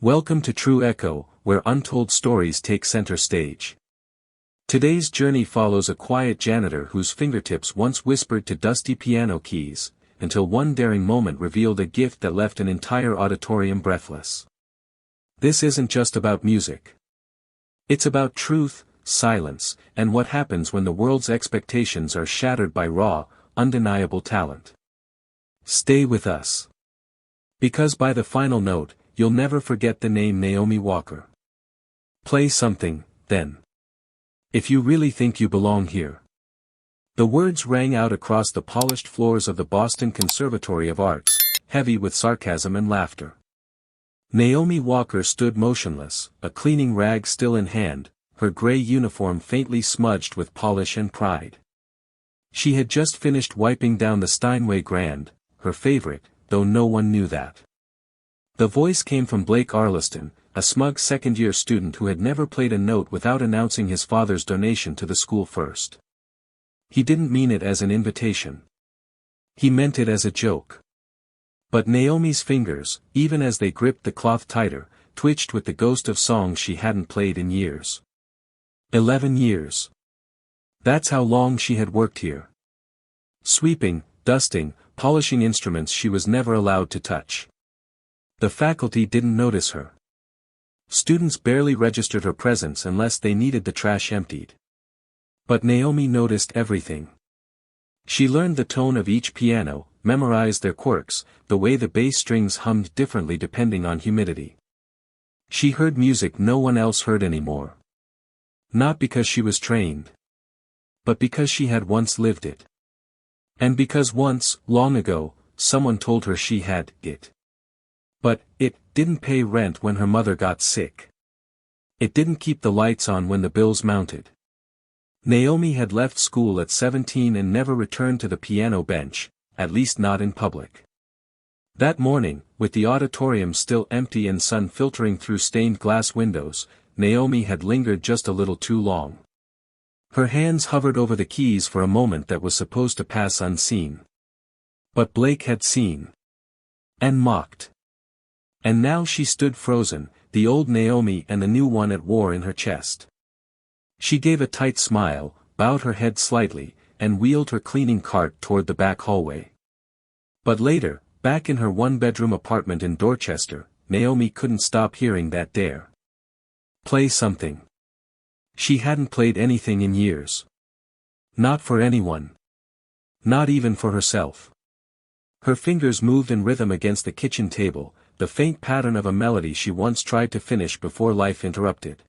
Welcome to True Echo, where untold stories take center stage. Today's journey follows a quiet janitor whose fingertips once whispered to dusty piano keys, until one daring moment revealed a gift that left an entire auditorium breathless. This isn't just about music. It's about truth, silence, and what happens when the world's expectations are shattered by raw, undeniable talent. Stay with us. Because by the final note, you'll never forget the name Naomi Walker. Play something, then. If you really think you belong here. The words rang out across the polished floors of the Boston Conservatory of Arts, heavy with sarcasm and laughter. Naomi Walker stood motionless, a cleaning rag still in hand, her gray uniform faintly smudged with polish and pride. She had just finished wiping down the Steinway Grand, her favorite, though no one knew that. The voice came from Blake Arliston, a smug second-year student who had never played a note without announcing his father's donation to the school first. He didn't mean it as an invitation. He meant it as a joke. But Naomi's fingers, even as they gripped the cloth tighter, twitched with the ghost of songs she hadn't played in years. 11 years. That's how long she had worked here. Sweeping, dusting, polishing instruments she was never allowed to touch. The faculty didn't notice her. Students barely registered her presence unless they needed the trash emptied. But Naomi noticed everything. She learned the tone of each piano, memorized their quirks, the way the bass strings hummed differently depending on humidity. She heard music no one else heard anymore. Not because she was trained. But because she had once lived it. And because once, long ago, someone told her she had it. But it didn't pay rent when her mother got sick. It didn't keep the lights on when the bills mounted. Naomi had left school at 17 and never returned to the piano bench, at least not in public. That morning, with the auditorium still empty and sun filtering through stained glass windows, Naomi had lingered just a little too long. Her hands hovered over the keys for a moment that was supposed to pass unseen. But Blake had seen. And mocked. And now she stood frozen, the old Naomi and the new one at war in her chest. She gave a tight smile, bowed her head slightly, and wheeled her cleaning cart toward the back hallway. But later, back in her one-bedroom apartment in Dorchester, Naomi couldn't stop hearing that dare. Play something. She hadn't played anything in years. Not for anyone. Not even for herself. Her fingers moved in rhythm against the kitchen table, the faint pattern of a melody she once tried to finish before life interrupted.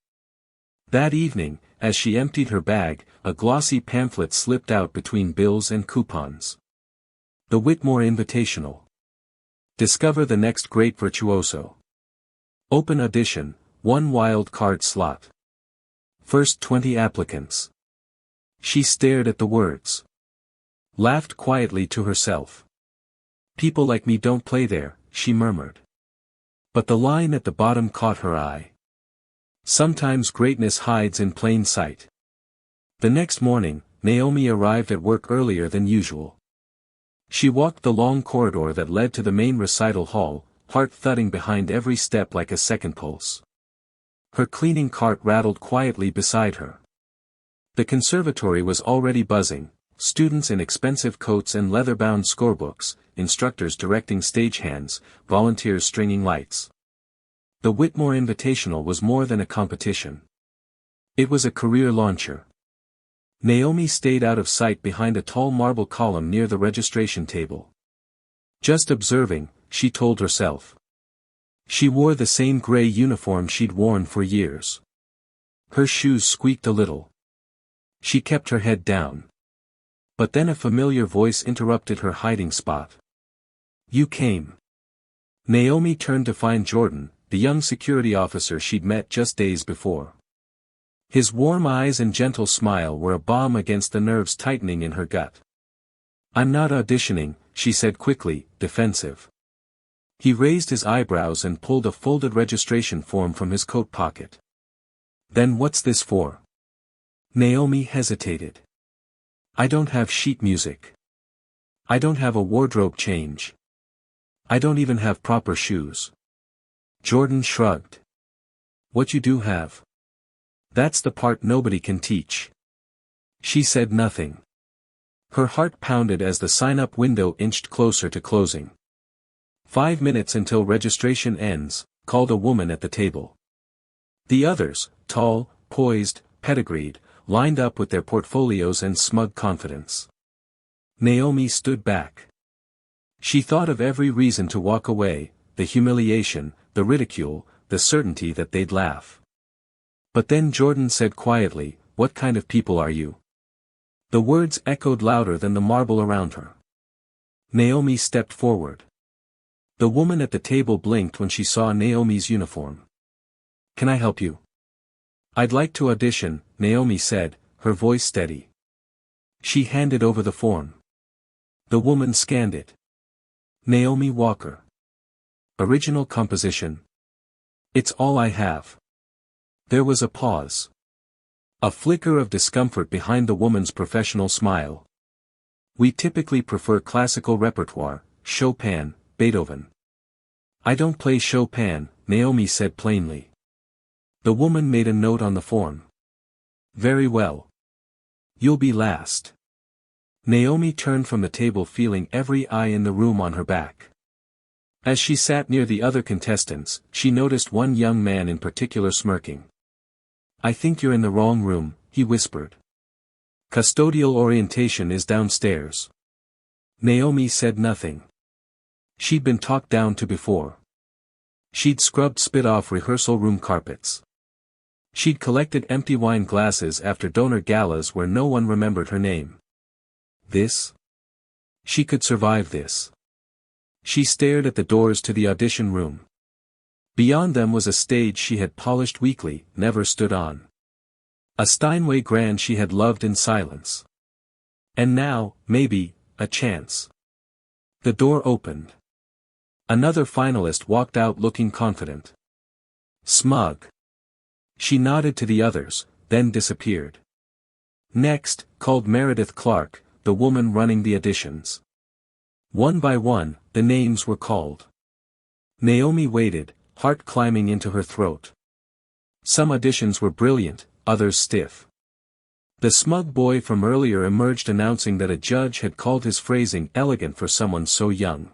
That evening, as she emptied her bag, a glossy pamphlet slipped out between bills and coupons. The Whitmore Invitational. Discover the next great virtuoso. Open audition, 1 wild card slot. First 20 applicants. She stared at the words. Laughed quietly to herself. People like me don't play there, she murmured. But the line at the bottom caught her eye. Sometimes greatness hides in plain sight. The next morning, Naomi arrived at work earlier than usual. She walked the long corridor that led to the main recital hall, heart thudding behind every step like a second pulse. Her cleaning cart rattled quietly beside her. The conservatory was already buzzing, students in expensive coats and leather-bound scorebooks, instructors directing stagehands, volunteers stringing lights. The Whitmore Invitational was more than a competition. It was a career launcher. Naomi stayed out of sight behind a tall marble column near the registration table. Just observing, she told herself. She wore the same gray uniform she'd worn for years. Her shoes squeaked a little. She kept her head down. But then a familiar voice interrupted her hiding spot. You came. Naomi turned to find Jordan, the young security officer she'd met just days before. His warm eyes and gentle smile were a balm against the nerves tightening in her gut. I'm not auditioning, she said quickly, defensive. He raised his eyebrows and pulled a folded registration form from his coat pocket. Then what's this for? Naomi hesitated. I don't have sheet music. I don't have a wardrobe change. I don't even have proper shoes. Jordan shrugged. What you do have. That's the part nobody can teach. She said nothing. Her heart pounded as the sign-up window inched closer to closing. 5 minutes until registration ends, called a woman at the table. The others, tall, poised, pedigreed, lined up with their portfolios and smug confidence. Naomi stood back. She thought of every reason to walk away, the humiliation, the ridicule, the certainty that they'd laugh. But then Jordan said quietly, "What kind of people are you?" The words echoed louder than the marble around her. Naomi stepped forward. The woman at the table blinked when she saw Naomi's uniform. "Can I help you?" "I'd like to audition," Naomi said, her voice steady. She handed over the form. The woman scanned it. Naomi Walker. Original composition. It's all I have. There was a pause. A flicker of discomfort behind the woman's professional smile. "We typically prefer classical repertoire, Chopin, Beethoven." "I don't play Chopin," Naomi said plainly. The woman made a note on the form. "Very well. You'll be last." Naomi turned from the table feeling every eye in the room on her back. As she sat near the other contestants, she noticed one young man in particular smirking. "I think you're in the wrong room," he whispered. "Custodial orientation is downstairs." Naomi said nothing. She'd been talked down to before. She'd scrubbed spit off rehearsal room carpets. She'd collected empty wine glasses after donor galas where no one remembered her name. This? She could survive this. She stared at the doors to the audition room. Beyond them was a stage she had polished weekly, never stood on. A Steinway grand she had loved in silence. And now, maybe, a chance. The door opened. Another finalist walked out looking confident. Smug. She nodded to the others, then disappeared. Next, called Meredith Clark, the woman running the auditions. One by one, the names were called. Naomi waited, heart climbing into her throat. Some auditions were brilliant, others stiff. The smug boy from earlier emerged announcing that a judge had called his phrasing elegant for someone so young.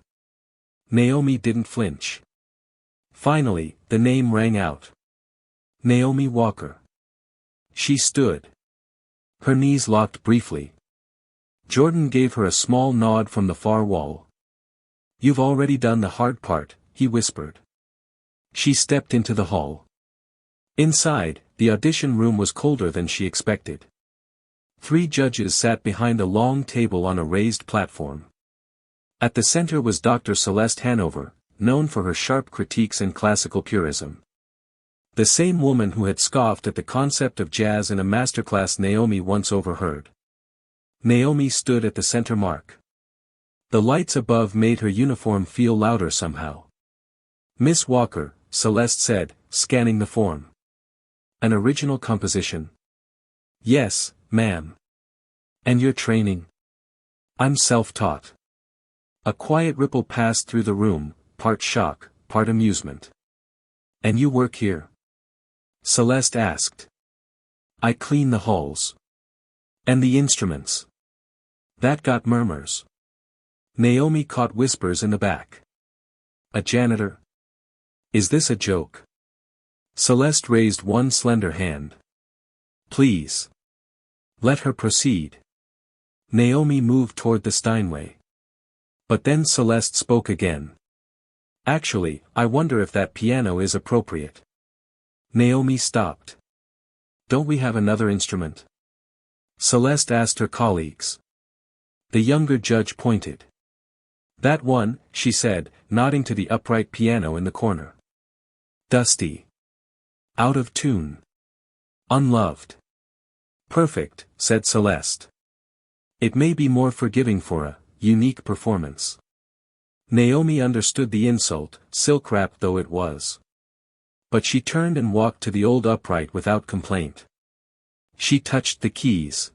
Naomi didn't flinch. Finally, the name rang out. Naomi Walker. She stood. Her knees locked briefly. Jordan gave her a small nod from the far wall. "You've already done the hard part," he whispered. She stepped into the hall. Inside, the audition room was colder than she expected. 3 judges sat behind a long table on a raised platform. At the center was Dr. Celeste Hanover, known for her sharp critiques and classical purism. The same woman who had scoffed at the concept of jazz in a masterclass Naomi once overheard. Naomi stood at the center mark. The lights above made her uniform feel louder somehow. "Miss Walker," Celeste said, scanning the form. "An original composition?" "Yes, ma'am." "And your training?" "I'm self-taught." A quiet ripple passed through the room, part shock, part amusement. "And you work here?" Celeste asked. "I clean the halls." "And the instruments?" That got murmurs. Naomi caught whispers in the back. "A janitor? Is this a joke?" Celeste raised one slender hand. "Please. Let her proceed." Naomi moved toward the Steinway. But then Celeste spoke again. "Actually, I wonder if that piano is appropriate." Naomi stopped. "Don't we have another instrument?" Celeste asked her colleagues. The younger judge pointed. "That one," she said, nodding to the upright piano in the corner. "Dusty. Out of tune. Unloved." "Perfect," said Celeste. "It may be more forgiving for a unique performance." Naomi understood the insult, silk-wrapped though it was. But she turned and walked to the old upright without complaint. She touched the keys.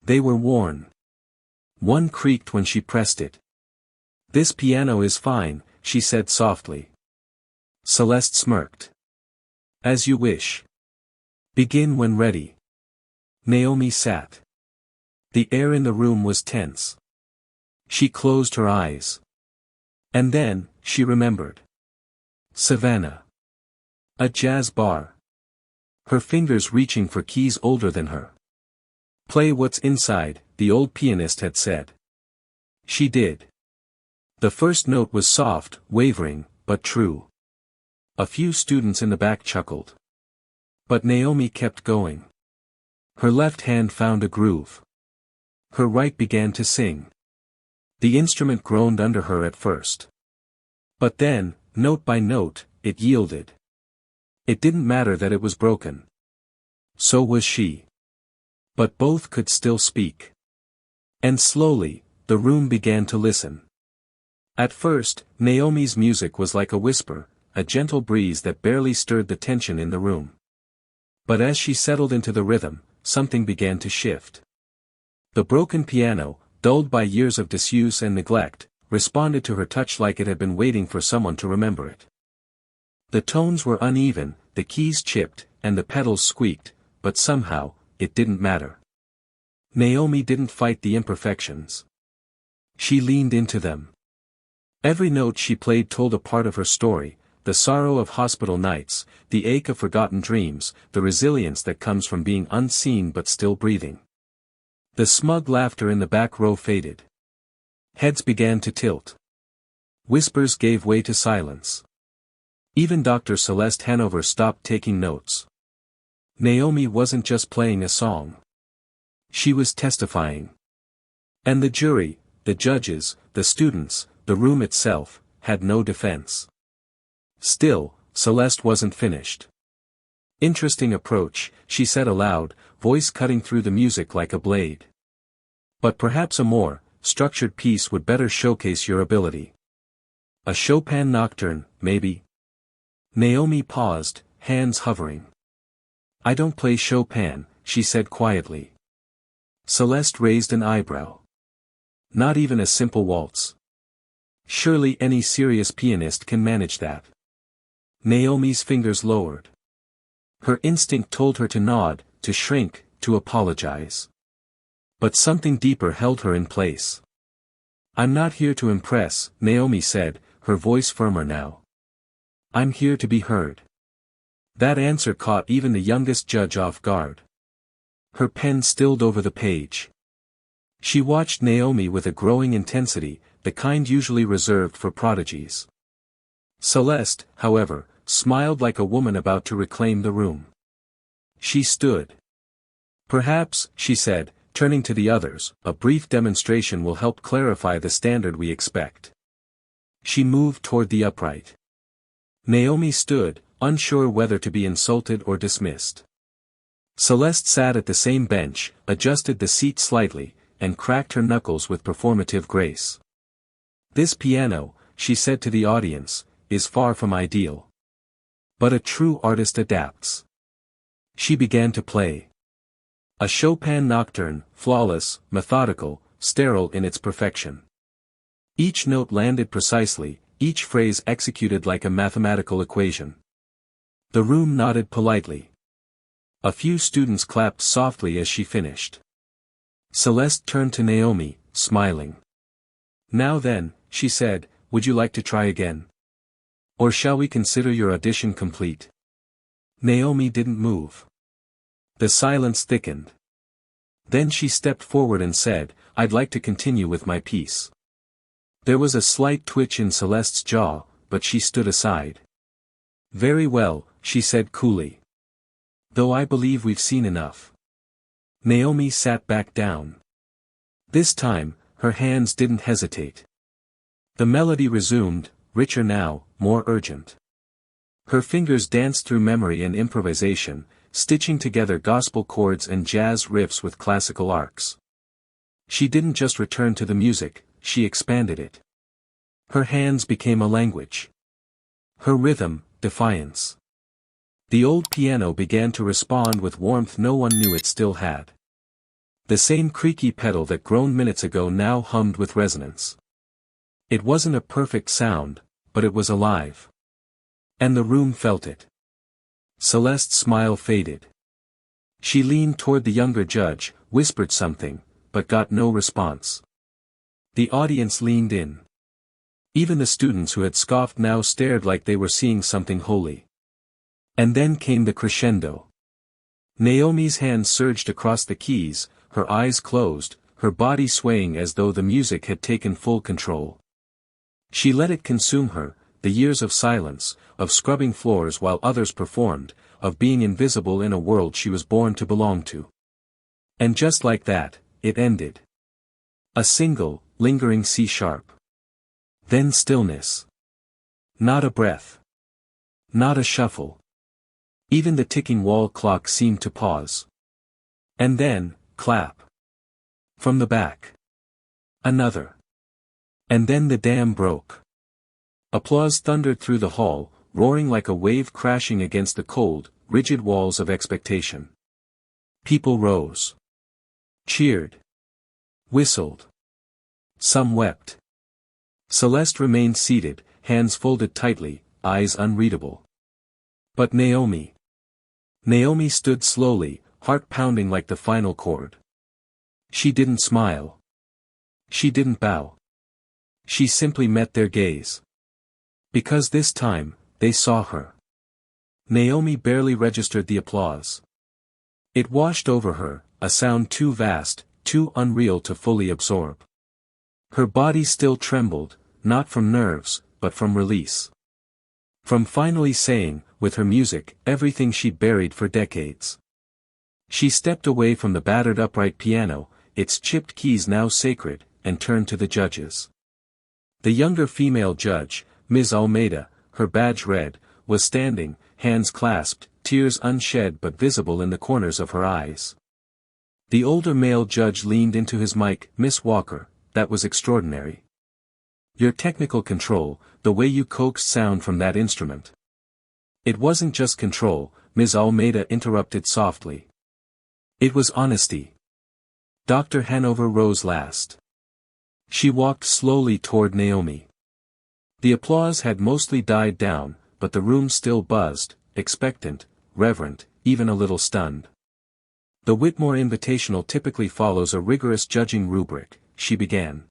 They were worn. One creaked when she pressed it. "This piano is fine," she said softly. Celeste smirked. As you wish. Begin when ready. Naomi sat. The air in the room was tense. She closed her eyes. And then, she remembered. Savannah. A jazz bar. Her fingers reaching for keys older than her. Play what's inside, the old pianist had said. She did. The first note was soft, wavering, but true. A few students in the back chuckled. But Naomi kept going. Her left hand found a groove. Her right began to sing. The instrument groaned under her at first. But then, note by note, it yielded. It didn't matter that it was broken. So was she. But both could still speak. And slowly, the room began to listen. At first, Naomi's music was like a whisper, a gentle breeze that barely stirred the tension in the room. But as she settled into the rhythm, something began to shift. The broken piano, dulled by years of disuse and neglect, responded to her touch like it had been waiting for someone to remember it. The tones were uneven, the keys chipped, and the pedals squeaked, but somehow, it didn't matter. Naomi didn't fight the imperfections. She leaned into them. Every note she played told a part of her story, the sorrow of hospital nights, the ache of forgotten dreams, the resilience that comes from being unseen but still breathing. The smug laughter in the back row faded. Heads began to tilt. Whispers gave way to silence. Even Dr. Celeste Hanover stopped taking notes. Naomi wasn't just playing a song. She was testifying. And the jury, the judges, the students, the room itself, had no defense. Still, Celeste wasn't finished. Interesting approach, she said aloud, voice cutting through the music like a blade. But perhaps a more structured piece would better showcase your ability. A Chopin nocturne, maybe? Naomi paused, hands hovering. I don't play Chopin, she said quietly. Celeste raised an eyebrow. Not even a simple waltz. Surely any serious pianist can manage that. Naomi's fingers lowered. Her instinct told her to nod, to shrink, to apologize. But something deeper held her in place. I'm not here to impress, Naomi said, her voice firmer now. I'm here to be heard. That answer caught even the youngest judge off guard. Her pen stilled over the page. She watched Naomi with a growing intensity, the kind usually reserved for prodigies. Celeste, however, smiled like a woman about to reclaim the room. She stood. Perhaps, she said, turning to the others, a brief demonstration will help clarify the standard we expect. She moved toward the upright. Naomi stood, unsure whether to be insulted or dismissed. Celeste sat at the same bench, adjusted the seat slightly, and cracked her knuckles with performative grace. This piano, she said to the audience, is far from ideal. But a true artist adapts. She began to play. A Chopin nocturne, flawless, methodical, sterile in its perfection. Each note landed precisely, each phrase executed like a mathematical equation. The room nodded politely. A few students clapped softly as she finished. Celeste turned to Naomi, smiling. Now then, she said, would you like to try again? Or shall we consider your audition complete? Naomi didn't move. The silence thickened. Then she stepped forward and said, I'd like to continue with my piece. There was a slight twitch in Celeste's jaw, but she stood aside. Very well, she said coolly. Though I believe we've seen enough. Naomi sat back down. This time, her hands didn't hesitate. The melody resumed, richer now, more urgent. Her fingers danced through memory and improvisation, stitching together gospel chords and jazz riffs with classical arcs. She didn't just return to the music, she expanded it. Her hands became a language. Her rhythm, defiance. The old piano began to respond with warmth no one knew it still had. The same creaky pedal that groaned minutes ago now hummed with resonance. It wasn't a perfect sound, but it was alive. And the room felt it. Celeste's smile faded. She leaned toward the younger judge, whispered something, but got no response. The audience leaned in. Even the students who had scoffed now stared like they were seeing something holy. And then came the crescendo. Naomi's hands surged across the keys, her eyes closed, her body swaying as though the music had taken full control. She let it consume her, the years of silence, of scrubbing floors while others performed, of being invisible in a world she was born to belong to. And just like that, it ended. A single, lingering C-sharp. Then stillness. Not a breath. Not a shuffle. Even the ticking wall clock seemed to pause. And then, clap. From the back. Another. And then the dam broke. Applause thundered through the hall, roaring like a wave crashing against the cold, rigid walls of expectation. People rose. Cheered. Whistled. Some wept. Celeste remained seated, hands folded tightly, eyes unreadable. But Naomi. Naomi stood slowly, heart pounding like the final chord. She didn't smile. She didn't bow. She simply met their gaze. Because this time, they saw her. Naomi barely registered the applause. It washed over her, a sound too vast, too unreal to fully absorb. Her body still trembled, not from nerves, but from release. From finally saying, with her music, everything she'd buried for decades. She stepped away from the battered upright piano, its chipped keys now sacred, and turned to the judges. The younger female judge, Ms. Almeida, her badge red, was standing, hands clasped, tears unshed but visible in the corners of her eyes. The older male judge leaned into his mic. Miss Walker, that was extraordinary. Your technical control, the way you coaxed sound from that instrument. It wasn't just control, Ms. Almeida interrupted softly. It was honesty. Dr. Hanover rose last. She walked slowly toward Naomi. The applause had mostly died down, but the room still buzzed, expectant, reverent, even a little stunned. The Whitmore Invitational typically follows a rigorous judging rubric, she began.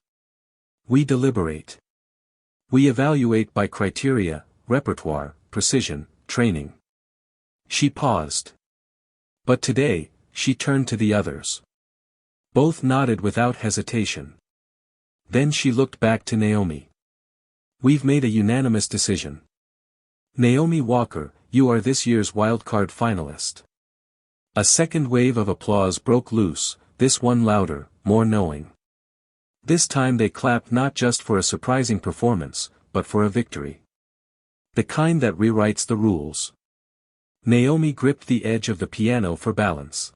We deliberate. We evaluate by criteria, repertoire, precision, training. She paused. But today, she turned to the others. Both nodded without hesitation. Then she looked back to Naomi. We've made a unanimous decision. Naomi Walker, you are this year's wildcard finalist. A second wave of applause broke loose, this one louder, more knowing. This time they clapped not just for a surprising performance, but for a victory. The kind that rewrites the rules. Naomi gripped the edge of the piano for balance.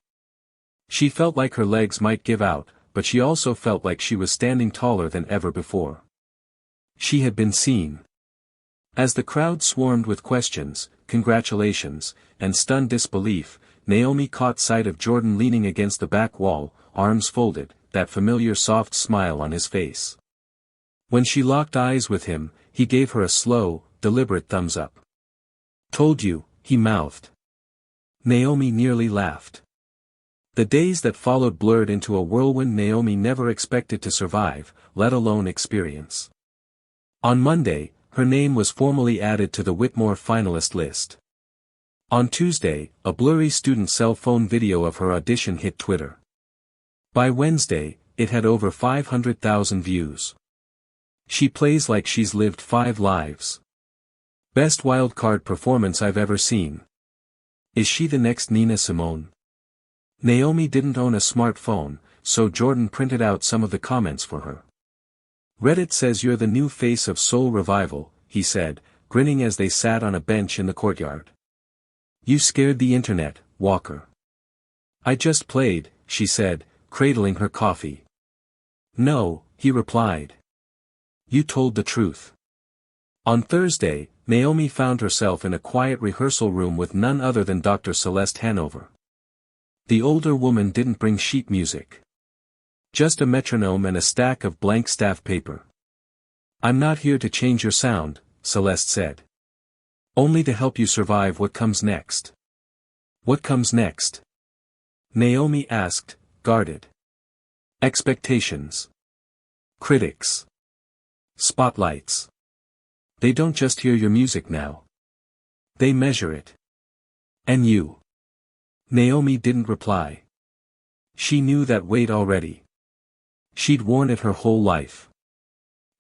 She felt like her legs might give out, but she also felt like she was standing taller than ever before. She had been seen. As the crowd swarmed with questions, congratulations, and stunned disbelief, Naomi caught sight of Jordan leaning against the back wall, arms folded, that familiar soft smile on his face. When she locked eyes with him, he gave her a slow, deliberate thumbs up. Told you, he mouthed. Naomi nearly laughed. The days that followed blurred into a whirlwind Naomi never expected to survive, let alone experience. On Monday, her name was formally added to the Whitmore finalist list. On Tuesday, a blurry student cell phone video of her audition hit Twitter. By Wednesday, it had over 500,000 views. She plays like she's lived 5 lives. Best wildcard performance I've ever seen. Is she the next Nina Simone? Naomi didn't own a smartphone, so Jordan printed out some of the comments for her. Reddit says you're the new face of soul revival, he said, grinning as they sat on a bench in the courtyard. You scared the internet, Walker. I just played, she said, cradling her coffee. No, he replied. You told the truth. On Thursday, Naomi found herself in a quiet rehearsal room with none other than Dr. Celeste Hanover. The older woman didn't bring sheet music. Just a metronome and a stack of blank staff paper. I'm not here to change your sound, Celeste said. Only to help you survive what comes next. What comes next? Naomi asked, guarded. Expectations. Critics. Spotlights. They don't just hear your music now. They measure it. And you? Naomi didn't reply. She knew that weight already. She'd worn it her whole life.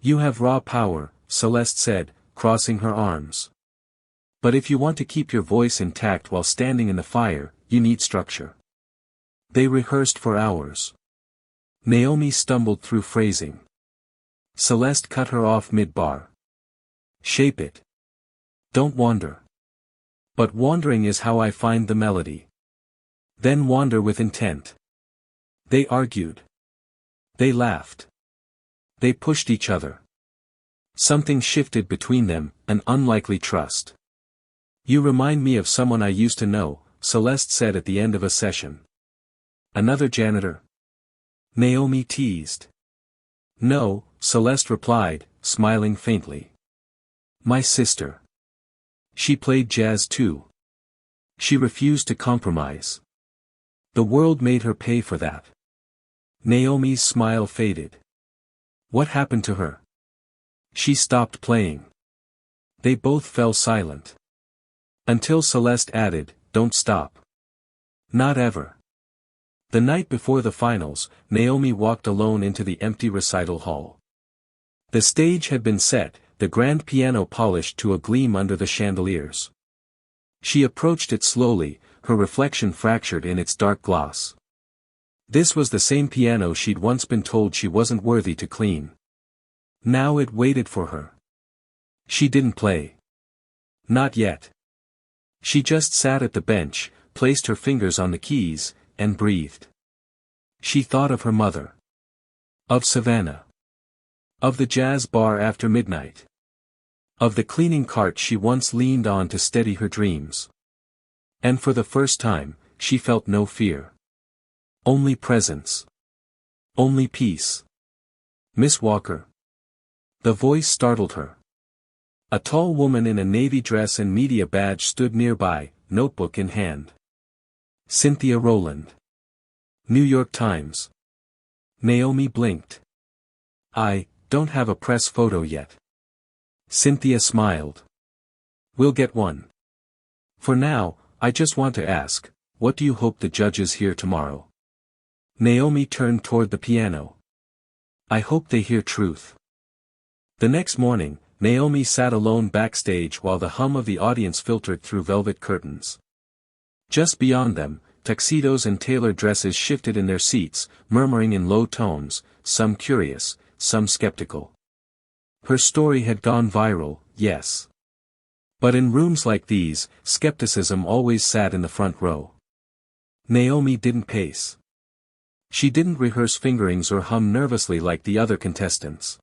You have raw power, Celeste said, crossing her arms. But if you want to keep your voice intact while standing in the fire, you need structure. They rehearsed for hours. Naomi stumbled through phrasing. Celeste cut her off mid-bar. Shape it. Don't wander. But wandering is how I find the melody. Then wander with intent. They argued. They laughed. They pushed each other. Something shifted between them, an unlikely trust. You remind me of someone I used to know, Celeste said at the end of a session. Another janitor? Naomi teased. No, Celeste replied, smiling faintly. My sister. She played jazz too. She refused to compromise. The world made her pay for that. Naomi's smile faded. What happened to her? She stopped playing. They both fell silent. Until Celeste added, don't stop. Not ever. The night before the finals, Naomi walked alone into the empty recital hall. The stage had been set, the grand piano polished to a gleam under the chandeliers. She approached it slowly, her reflection fractured in its dark gloss. This was the same piano she'd once been told she wasn't worthy to clean. Now it waited for her. She didn't play. Not yet. She just sat at the bench, placed her fingers on the keys, and breathed. She thought of her mother. Of Savannah. Of the jazz bar after midnight. Of the cleaning cart she once leaned on to steady her dreams. And for the first time, she felt no fear. Only presence. Only peace. Miss Walker. The voice startled her. A tall woman in a navy dress and media badge stood nearby, notebook in hand. Cynthia Rowland. New York Times. Naomi blinked. I don't have a press photo yet. Cynthia smiled. We'll get one. For now, I just want to ask, what do you hope the judges hear tomorrow? Naomi turned toward the piano. I hope they hear truth. The next morning, Naomi sat alone backstage while the hum of the audience filtered through velvet curtains. Just beyond them, tuxedos and tailored dresses shifted in their seats, murmuring in low tones, some curious, some skeptical. Her story had gone viral, yes. But in rooms like these, skepticism always sat in the front row. Naomi didn't pace. She didn't rehearse fingerings or hum nervously like the other contestants.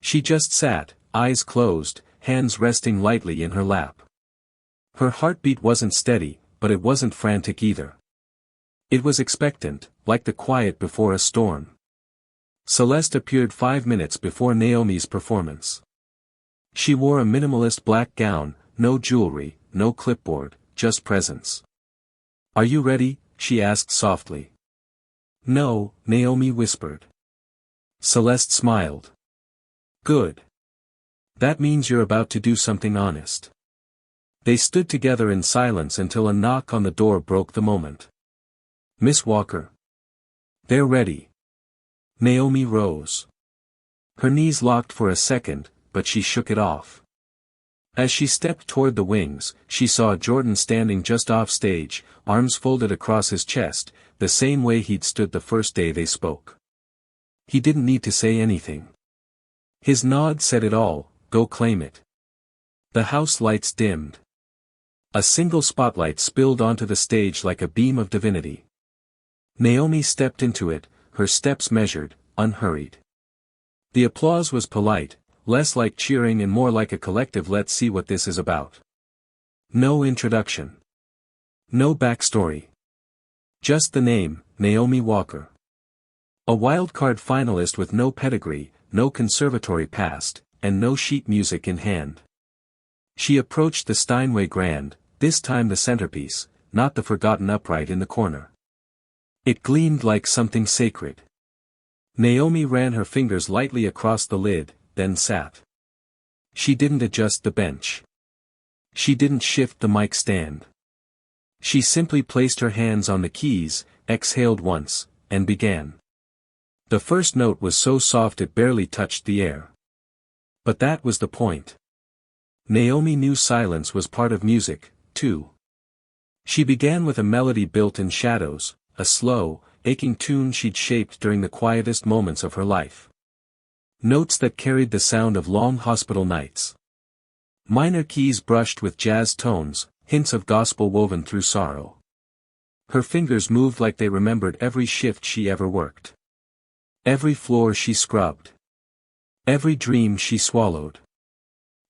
She just sat, eyes closed, hands resting lightly in her lap. Her heartbeat wasn't steady, but it wasn't frantic either. It was expectant, like the quiet before a storm. Celeste appeared 5 minutes before Naomi's performance. She wore a minimalist black gown, no jewelry, no clipboard, just presence. Are you ready? She asked softly. No, Naomi whispered. Celeste smiled. Good. That means you're about to do something honest. They stood together in silence until a knock on the door broke the moment. Miss Walker. They're ready. Naomi rose. Her knees locked for a second, but she shook it off. As she stepped toward the wings, she saw Jordan standing just off stage, arms folded across his chest, the same way he'd stood the first day they spoke. He didn't need to say anything. His nod said it all, go claim it. The house lights dimmed. A single spotlight spilled onto the stage like a beam of divinity. Naomi stepped into it, her steps measured, unhurried. The applause was polite, less like cheering and more like a collective let's see what this is about. No introduction. No backstory. Just the name, Naomi Walker. A wildcard finalist with no pedigree, no conservatory past, and no sheet music in hand. She approached the Steinway Grand, this time the centerpiece, not the forgotten upright in the corner. It gleamed like something sacred. Naomi ran her fingers lightly across the lid, then sat. She didn't adjust the bench. She didn't shift the mic stand. She simply placed her hands on the keys, exhaled once, and began. The first note was so soft it barely touched the air. But that was the point. Naomi knew silence was part of music, too. She began with a melody built in shadows, a slow, aching tune she'd shaped during the quietest moments of her life. Notes that carried the sound of long hospital nights. Minor keys brushed with jazz tones, hints of gospel woven through sorrow. Her fingers moved like they remembered every shift she ever worked. Every floor she scrubbed. Every dream she swallowed.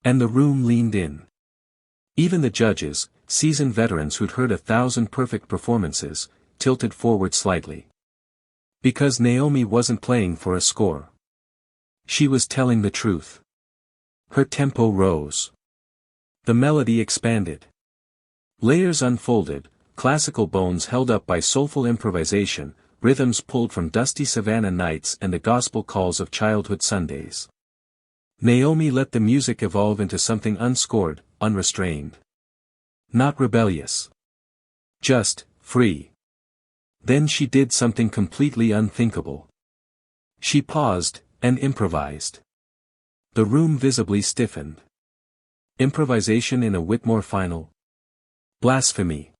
And the room leaned in. Even the judges, seasoned veterans who'd heard 1,000 perfect performances, tilted forward slightly. Because Naomi wasn't playing for a score. She was telling the truth. Her tempo rose. The melody expanded. Layers unfolded, classical bones held up by soulful improvisation, rhythms pulled from dusty Savannah nights and the gospel calls of childhood Sundays. Naomi let the music evolve into something unscored, unrestrained. Not rebellious. Just, free. Then she did something completely unthinkable. She paused, and improvised. The room visibly stiffened. Improvisation in a Whitmore final? Blasphemy.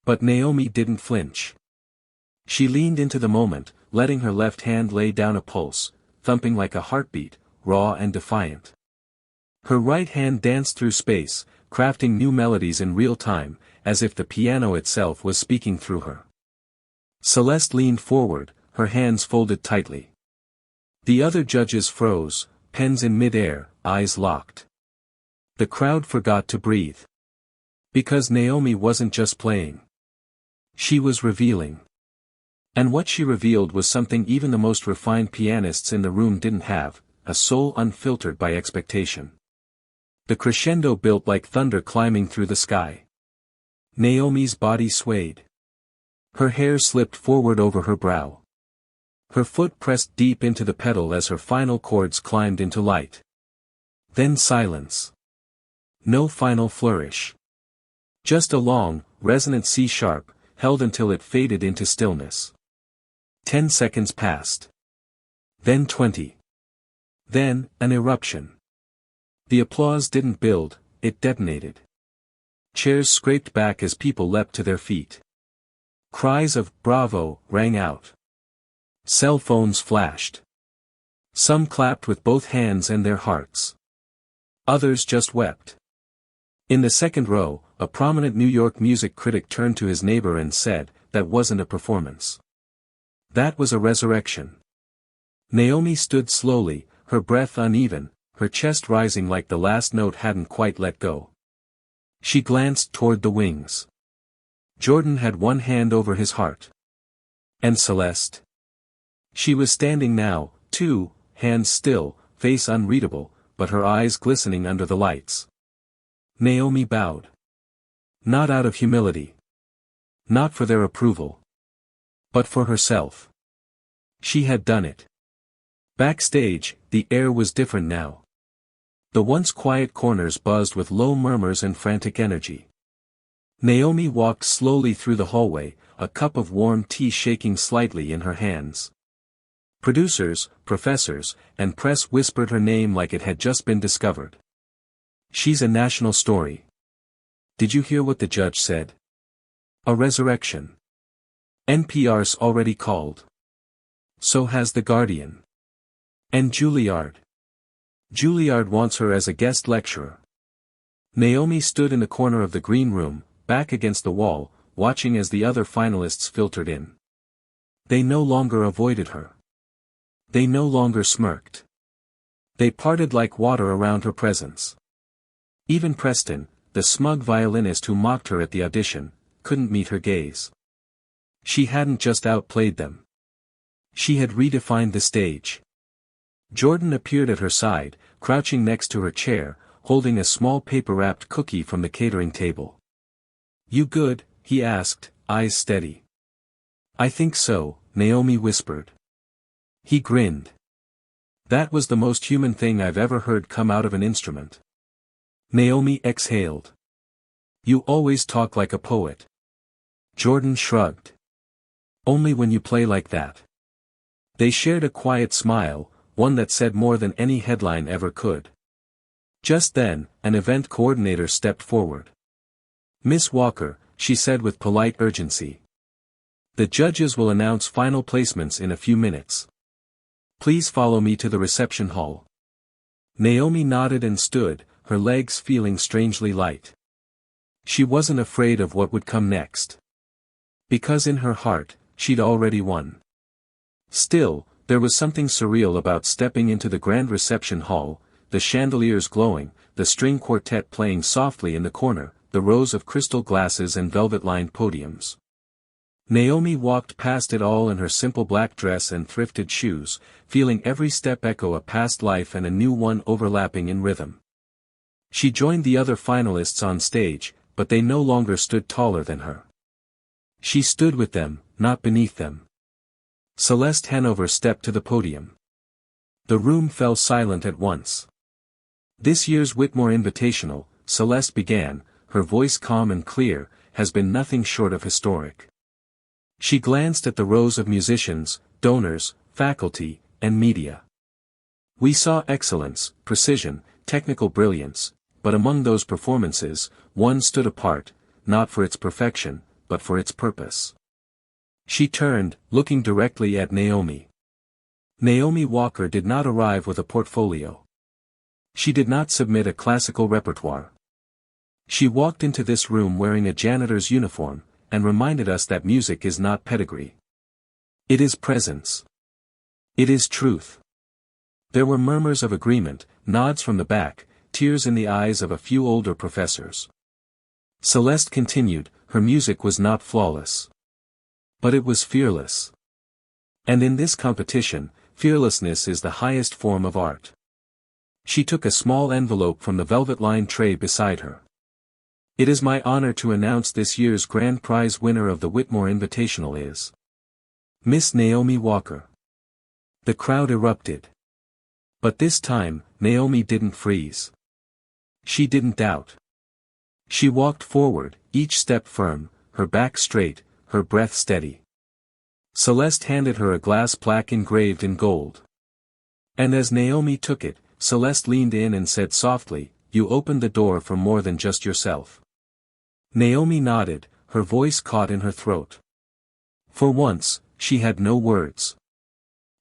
But Naomi didn't flinch. She leaned into the moment, letting her left hand lay down a pulse, thumping like a heartbeat, raw and defiant. Her right hand danced through space, crafting new melodies in real time, as if the piano itself was speaking through her. Celeste leaned forward, her hands folded tightly. The other judges froze, pens in mid-air, eyes locked. The crowd forgot to breathe. Because Naomi wasn't just playing. She was revealing. And what she revealed was something even the most refined pianists in the room didn't have, a soul unfiltered by expectation. The crescendo built like thunder climbing through the sky. Naomi's body swayed. Her hair slipped forward over her brow. Her foot pressed deep into the pedal as her final chords climbed into light. Then silence. No final flourish. Just a long, resonant C-sharp, held until it faded into stillness. 10 seconds passed. Then 20. Then, an eruption. The applause didn't build, it detonated. Chairs scraped back as people leapt to their feet. Cries of "Bravo" rang out. Cell phones flashed. Some clapped with both hands and their hearts. Others just wept. In the second row, a prominent New York music critic turned to his neighbor and said, "That wasn't a performance. That was a resurrection." Naomi stood slowly, her breath uneven, her chest rising like the last note hadn't quite let go. She glanced toward the wings. Jordan had one hand over his heart. And Celeste? She was standing now, too, hands still, face unreadable, but her eyes glistening under the lights. Naomi bowed. Not out of humility. Not for their approval. But for herself. She had done it. Backstage, the air was different now. The once quiet corners buzzed with low murmurs and frantic energy. Naomi walked slowly through the hallway, a cup of warm tea shaking slightly in her hands. Producers, professors, and press whispered her name like it had just been discovered. She's a national story. Did you hear what the judge said? A resurrection. NPR's already called. So has The Guardian. And Juilliard. Juilliard wants her as a guest lecturer. Naomi stood in the corner of the green room, back against the wall, watching as the other finalists filtered in. They no longer avoided her. They no longer smirked. They parted like water around her presence. Even Preston, the smug violinist who mocked her at the audition, couldn't meet her gaze. She hadn't just outplayed them. She had redefined the stage. Jordan appeared at her side, crouching next to her chair, holding a small paper-wrapped cookie from the catering table. "You good?" he asked, eyes steady. "I think so," Naomi whispered. He grinned. "That was the most human thing I've ever heard come out of an instrument." Naomi exhaled. "You always talk like a poet." Jordan shrugged. "Only when you play like that." They shared a quiet smile, one that said more than any headline ever could. Just then, an event coordinator stepped forward. "Miss Walker," she said with polite urgency. "The judges will announce final placements in a few minutes. Please follow me to the reception hall." Naomi nodded and stood, her legs feeling strangely light. She wasn't afraid of what would come next. Because in her heart, she'd already won. Still, there was something surreal about stepping into the grand reception hall, the chandeliers glowing, the string quartet playing softly in the corner, the rows of crystal glasses and velvet-lined podiums. Naomi walked past it all in her simple black dress and thrifted shoes, feeling every step echo a past life and a new one overlapping in rhythm. She joined the other finalists on stage, but they no longer stood taller than her. She stood with them, not beneath them. Celeste Hanover stepped to the podium. The room fell silent at once. "This year's Whitmore Invitational," Celeste began, her voice calm and clear, "has been nothing short of historic." She glanced at the rows of musicians, donors, faculty, and media. "We saw excellence, precision, technical brilliance, but among those performances, one stood apart, not for its perfection, but for its purpose." She turned, looking directly at Naomi. Naomi Walker did not arrive with a portfolio. She did not submit a classical repertoire. She walked into this room wearing a janitor's uniform, and reminded us that music is not pedigree. It is presence. It is truth. There were murmurs of agreement, nods from the back, tears in the eyes of a few older professors. Celeste continued, her music was not flawless. But it was fearless. And in this competition, fearlessness is the highest form of art. She took a small envelope from the velvet-lined tray beside her. "It is my honor to announce this year's grand prize winner of the Whitmore Invitational is Miss Naomi Walker." The crowd erupted. But this time, Naomi didn't freeze. She didn't doubt. She walked forward, each step firm, her back straight, her breath steady. Celeste handed her a glass plaque engraved in gold. And as Naomi took it, Celeste leaned in and said softly, "You opened the door for more than just yourself." Naomi nodded, her voice caught in her throat. For once, she had no words.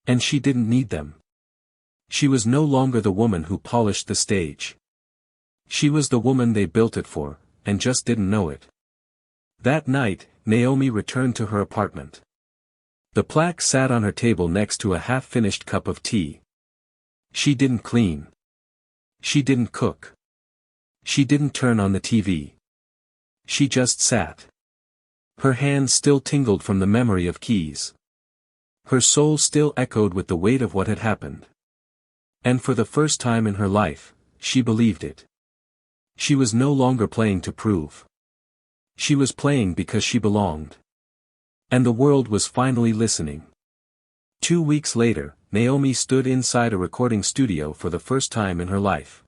And she didn't need them. She was no longer the woman who polished the stage. She was the woman they built it for, and just didn't know it. That night, Naomi returned to her apartment. The plaque sat on her table next to a half-finished cup of tea. She didn't clean. She didn't cook. She didn't turn on the TV. She just sat. Her hands still tingled from the memory of keys. Her soul still echoed with the weight of what had happened. And for the first time in her life, she believed it. She was no longer playing to prove. She was playing because she belonged. And the world was finally listening. 2 weeks later, Naomi stood inside a recording studio for the first time in her life.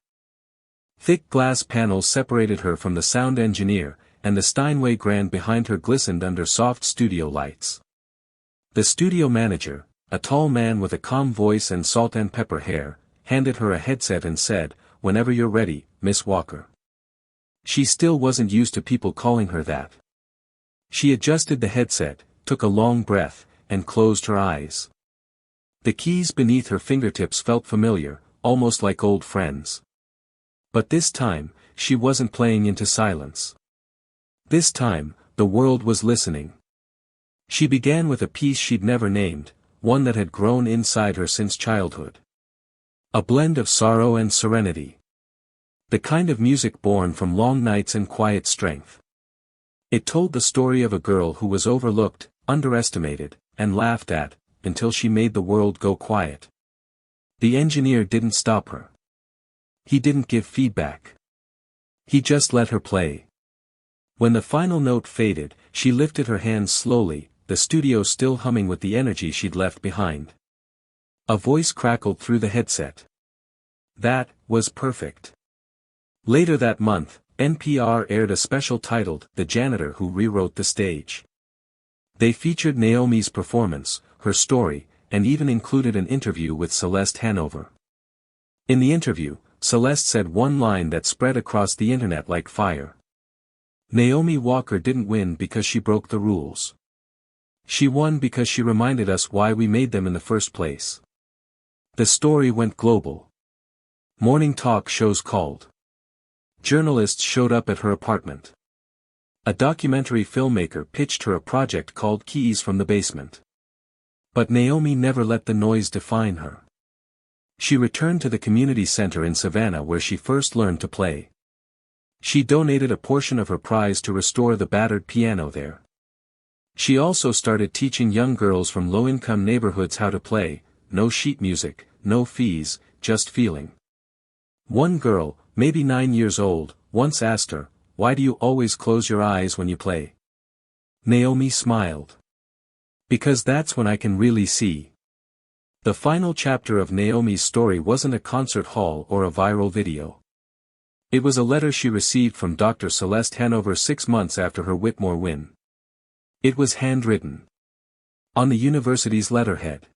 Thick glass panels separated her from the sound engineer, and the Steinway Grand behind her glistened under soft studio lights. The studio manager, a tall man with a calm voice and salt and pepper hair, handed her a headset and said, "Whenever you're ready, Miss Walker." She still wasn't used to people calling her that. She adjusted the headset, took a long breath, and closed her eyes. The keys beneath her fingertips felt familiar, almost like old friends. But this time, she wasn't playing into silence. This time, the world was listening. She began with a piece she'd never named, one that had grown inside her since childhood. A blend of sorrow and serenity. The kind of music born from long nights and quiet strength. It told the story of a girl who was overlooked, underestimated, and laughed at, until she made the world go quiet. The engineer didn't stop her. He didn't give feedback. He just let her play. When the final note faded, she lifted her hands slowly, the studio still humming with the energy she'd left behind. A voice crackled through the headset. That was perfect. Later that month, NPR aired a special titled The Janitor Who Rewrote the Stage. They featured Naomi's performance, her story, and even included an interview with Celeste Hanover. In the interview, Celeste said one line that spread across the internet like fire. Naomi Walker didn't win because she broke the rules. She won because she reminded us why we made them in the first place. The story went global. Morning talk shows called. Journalists showed up at her apartment. A documentary filmmaker pitched her a project called Keys from the Basement. But Naomi never let the noise define her. She returned to the community center in Savannah where she first learned to play. She donated a portion of her prize to restore the battered piano there. She also started teaching young girls from low-income neighborhoods how to play, no sheet music, no fees, just feeling. One girl, maybe 9 years old, once asked her, "Why do you always close your eyes when you play?" Naomi smiled. "Because that's when I can really see." The final chapter of Naomi's story wasn't a concert hall or a viral video. It was a letter she received from Dr. Celeste Hanover 6 months after her Whitmore win. It was handwritten. On the university's letterhead.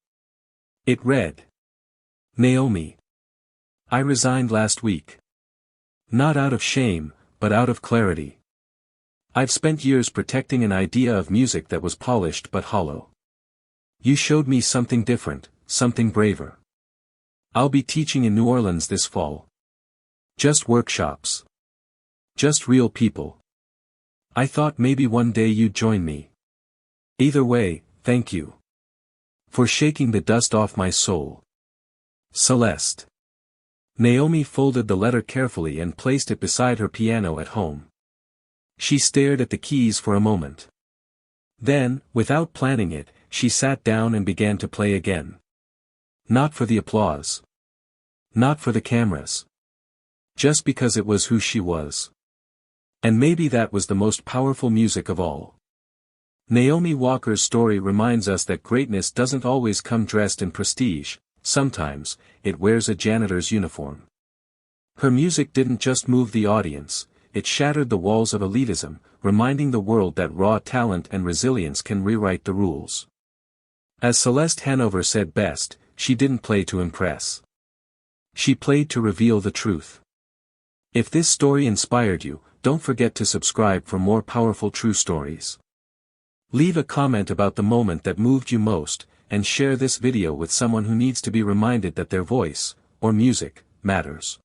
It read, "Naomi. I resigned last week. Not out of shame, but out of clarity. I've spent years protecting an idea of music that was polished but hollow. You showed me something different, something braver. I'll be teaching in New Orleans this fall. Just workshops. Just real people. I thought maybe one day you'd join me. Either way, thank you. For shaking the dust off my soul. Celeste." Naomi folded the letter carefully and placed it beside her piano at home. She stared at the keys for a moment. Then, without planning it, she sat down and began to play again. Not for the applause. Not for the cameras. Just because it was who she was. And maybe that was the most powerful music of all. Naomi Walker's story reminds us that greatness doesn't always come dressed in prestige, sometimes, it wears a janitor's uniform. Her music didn't just move the audience, it shattered the walls of elitism, reminding the world that raw talent and resilience can rewrite the rules. As Celeste Hanover said best, she didn't play to impress. She played to reveal the truth. If this story inspired you, don't forget to subscribe for more powerful true stories. Leave a comment about the moment that moved you most, and share this video with someone who needs to be reminded that their voice, or music, matters.